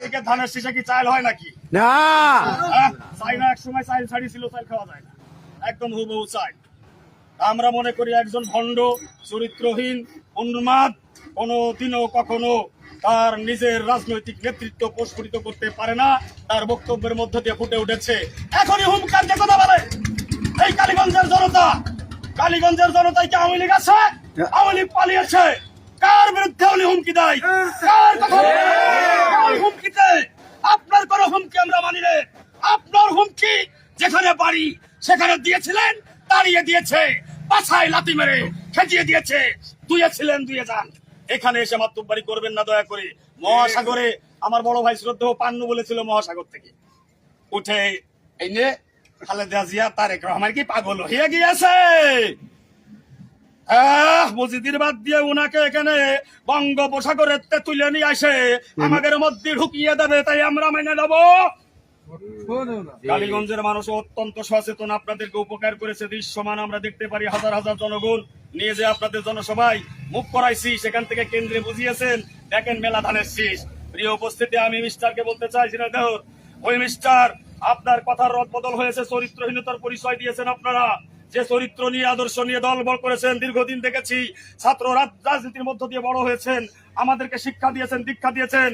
থেকে ধানের শীষে কি চাল হয় নাকি? না চাই না, এক সময় চাল ছাড়ি ছিল, চাল খাওয়া যায় না, একদম হুবহু চাই। আমরা মনে করি একজন ভণ্ড, চরিত্রহীন, উন্মাদ কোনোদিনও কখনো তার নিজের রাজনৈতিক নেতৃত্ব প্রস্ফুটিত করতে পারে না। তার বক্তব্যের মধ্য দিয়ে ফুটে উঠেছে। এখনই হুঙ্কার দিয়ে কথা বলে এই কালীগঞ্জের জনতা। কালীগঞ্জের জনতায় কি আওয়ামী লীগ আছে? আওয়ামী লীগ পালিয়েছে। কার বিরুদ্ধে উনি হুমকি দেয়? কার কথা বলে? কার হুমকিতে? আপনার কোন হুমকি আমরা মানি না। আপনার হুমকি যেখানে বাড়ি সেখানে দিয়েছিলেন, তাড়িয়ে দিয়েছে, পাছায় লাথি মেরে খেজিয়ে দিয়েছে। দুয়ে ছিলেন, দুয়ে যান। এখানে এসে মাতুব্বারি করবেন না দয়া করে। মহাসাগরে আমার বড় ভাই শ্রদ্ধেয় পান্নু বলেছিল, মহাসাগর থেকে উঠে এই নে খালেদা জিয়া তারেক রহমান কি পাগল হয়ে গিয়েছে? মসজিদের বাদ দিয়ে উনাকে এখানে বঙ্গোপসাগরের তুলে নিয়ে আসে আমাদের মধ্যে ঢুকিয়ে দেবে, তাই আমরা মেনে নেব? কালীগঞ্জের মানুষ অত্যন্ত সচেতন, আপনাদেরকে উপকার করেছে দৃশ্যমান আমরা দেখতে পারি। হাজার হাজার জনগণ নিয়ে যে আপনাদের জনসভায় মুখ করাইছি, সেখান থেকে কেন্দ্রে বুঝিয়েছেন, দেখেন মেলা ধানের শীষ। প্রিয় উপস্থিতি, আমি মিস্টারকে বলতে চাইছি না, ওই মিস্টার আপনার কথার রদ বদল হয়েছে, চরিত্রহীনতার পরিচয় দিয়েছেন আপনারা। যে চরিত্র নিয়ে, আদর্শ নিয়ে দল বল করেছেন, দীর্ঘদিন দেখেছি ছাত্র রাজনীতির মধ্য দিয়ে বড় হয়েছেন, আমাদেরকে শিক্ষা দিয়েছেন, দীক্ষা দিয়েছেন।